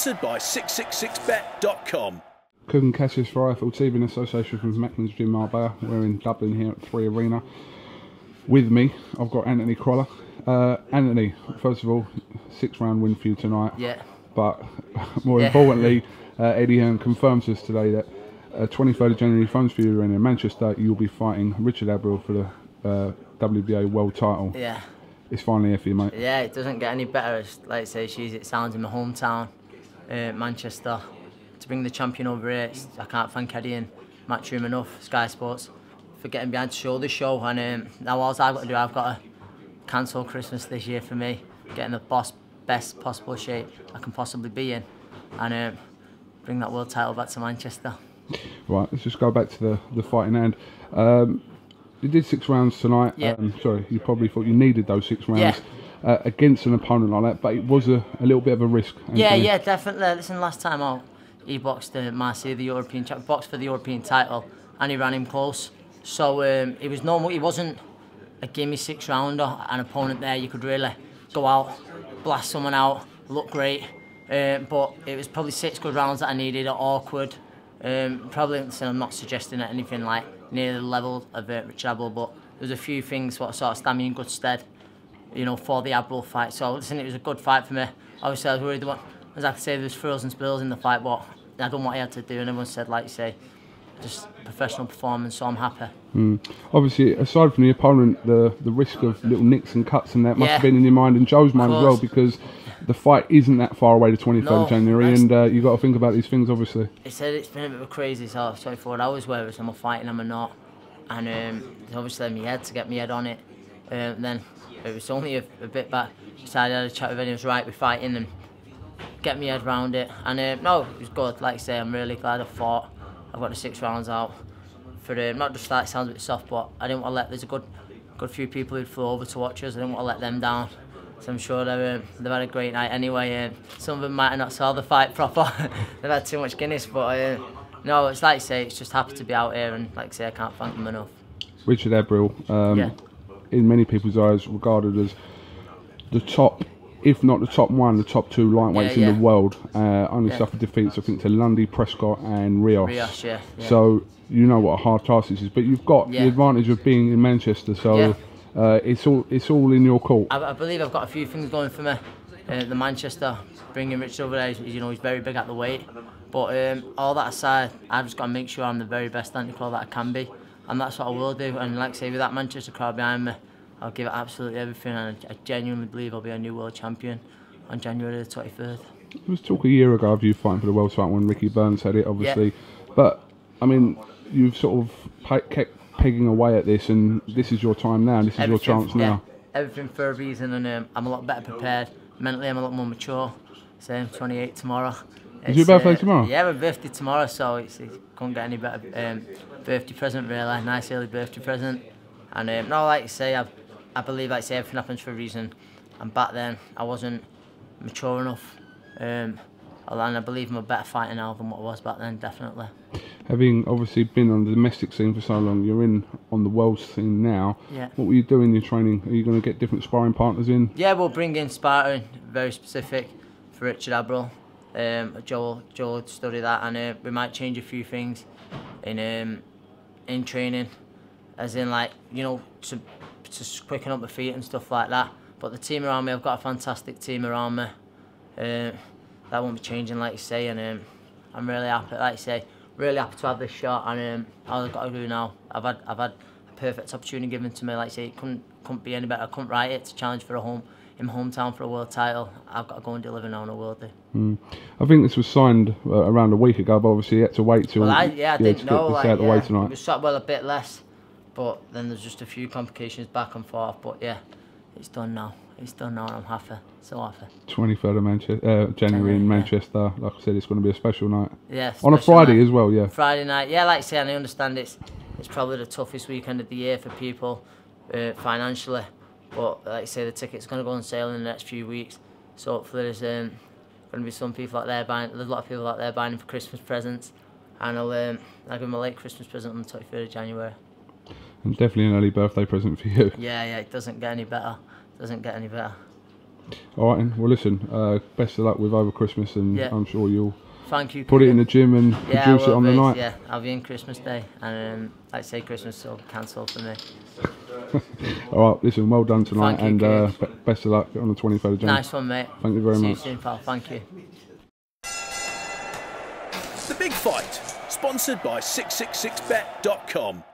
Sponsored by 666bet.com. Coogan Cassius for IFL TV in association with Macklins Gym Marbella. We're in Dublin here at 3 Arena. With me, I've got Anthony Crolla. Anthony, first of all, 6-round win for you tonight. Yeah. But more importantly, Eddie Hearn confirms to us today that 23rd of January, phones for you in Manchester. You'll be fighting Richar Abril for the WBA world title. Yeah. It's finally here for you, mate. Yeah, it doesn't get any better. It's, like I say, it sounds in my hometown, Manchester. To bring the champion over here, I can't thank Eddie and Matchroom enough, Sky Sports, for getting behind to show the show. And now all I've got to do, I've got to cancel Christmas this year for me, get in the best possible shape I can possibly be in, and bring that world title back to Manchester. Right, let's just go back to the fight in hand. You did 6 rounds tonight. Yeah. Sorry, you probably thought you needed those 6 rounds against an opponent like that, but it was a little bit of a risk. Yeah, definitely. Listen, last time out, he boxed Marseille, the European champ, boxed for the European title, and he ran him close. So it was normal. He wasn't a gimme 6-rounder, an opponent there you could really go out, blast someone out, look great. But it was probably 6 good rounds that I needed, awkward. Probably, listen, I'm not suggesting anything like near the level of Richar Abril, but there's a few things what sort of stand me in good stead, you know, for the Abril fight. So listen, it was a good fight for me. Obviously, I was worried about, as I could say, there was frills and spills in the fight, but I done what I had to do, and everyone said, like you say, just professional performance, so I'm happy. Obviously, aside from the opponent, the risk of little nicks and cuts and that must have been in your mind and Joe's mind as well, because the fight isn't that far away, the 23rd of January, and you've got to think about these things, obviously. He said it's been a bit of a crazy sort of 24 hours, whether I'm fighting him or not, and obviously my head to get my head on it. Then it was only a bit back, decided I had a chat with him, he was right with fighting and get my head round it, and no, it was good. Like I say, I'm really glad I fought. I've got the 6 rounds out for not just that, it sounds a bit soft, but I didn't want to let, there's a good few people who'd flew over to watch us, I didn't want to let them down. So I'm sure they've had a great night anyway. Some of them might have not saw the fight proper. They've had too much Guinness, but no, it's like I say, it's just happy to be out here, and like I say, I can't thank them enough. Richard Abril, in many people's eyes, regarded as the top, if not the top 1, the top 2 lightweights in the world. Only suffered defeats, I think, to Lundy, Prescott and Rios. So you know what a hard task this is, but you've got the advantage of being in Manchester, so it's all in your court. I believe I've got a few things going for me. The Manchester, bringing Richard over there, you know, he's very big at the weight. But all that aside, I've just got to make sure I'm the very best anti-claw that I can be, and that's what I will do. And like I say, with that Manchester crowd behind me, I'll give it absolutely everything, and I genuinely believe I'll be a new world champion on January the 23rd. There was talk a year ago of you fighting for the world title when Ricky Burns had it, obviously. But I mean, you've sort of kept pegging away at this, and this is your time now, and this is your chance now. Everything for a reason, and I'm a lot better prepared. Mentally, I'm a lot more mature. Same, 28 tomorrow. Is your birthday tomorrow? Yeah, my birthday tomorrow, so it couldn't get any better birthday present, really. Nice early birthday present. And no, like I say, I believe, like I say, everything happens for a reason. And back then, I wasn't mature enough. And I believe I'm a better fighter now than what I was back then, definitely. Having obviously been on the domestic scene for so long, you're in on the world scene now. Yeah. What were you doing in your training? Are you going to get different sparring partners in? Yeah, we'll bring in sparring, very specific for Richard Abril. Joe will study that, and we might change a few things in training, as in, like, you know, to quicken up the feet and stuff like that. But the team around me, I've got a fantastic team around me. That won't be changing, like you say, and I'm really happy, like you say, really happy to have this shot. And all I've got to do now, I've had a perfect opportunity given to me, like you say, it couldn't be any better. I couldn't write it to challenge for in my hometown for a world title. I've got to go and deliver now on a worldie. I think this was signed around a week ago, but obviously you had to wait till. Well, I didn't know. Like, out the way tonight. It was shot well a bit less, but then there's just a few complications back and forth. But yeah, it's done now. It's done now, and I'm happy. So happy. 23rd of January in Manchester. Like I said, it's going to be a special night. Yeah. On a Friday as well. Yeah. Friday night. Yeah, like I say, and I understand it's probably the toughest weekend of the year for people financially. But like I say, the ticket's going to go on sale in the next few weeks. So hopefully there's going to be some people out there buying. There's a lot of people out there buying them for Christmas presents, and I'll give them a late Christmas present on the 23rd of January. And definitely an early birthday present for you. Yeah, it doesn't get any better. Doesn't get any better. All right, then. Well, listen, best of luck with over Christmas, and I'm sure you'll thank you, put it in the gym and produce it on the night. Yeah, I'll be in Christmas Day, and like I say, Christmas will cancel for me. All right, listen, well done tonight, Thank you, and best of luck on the 23rd of January. Nice one, mate. Thank you very much. See you soon, pal. Thank you. The Big Fight, sponsored by 666bet.com.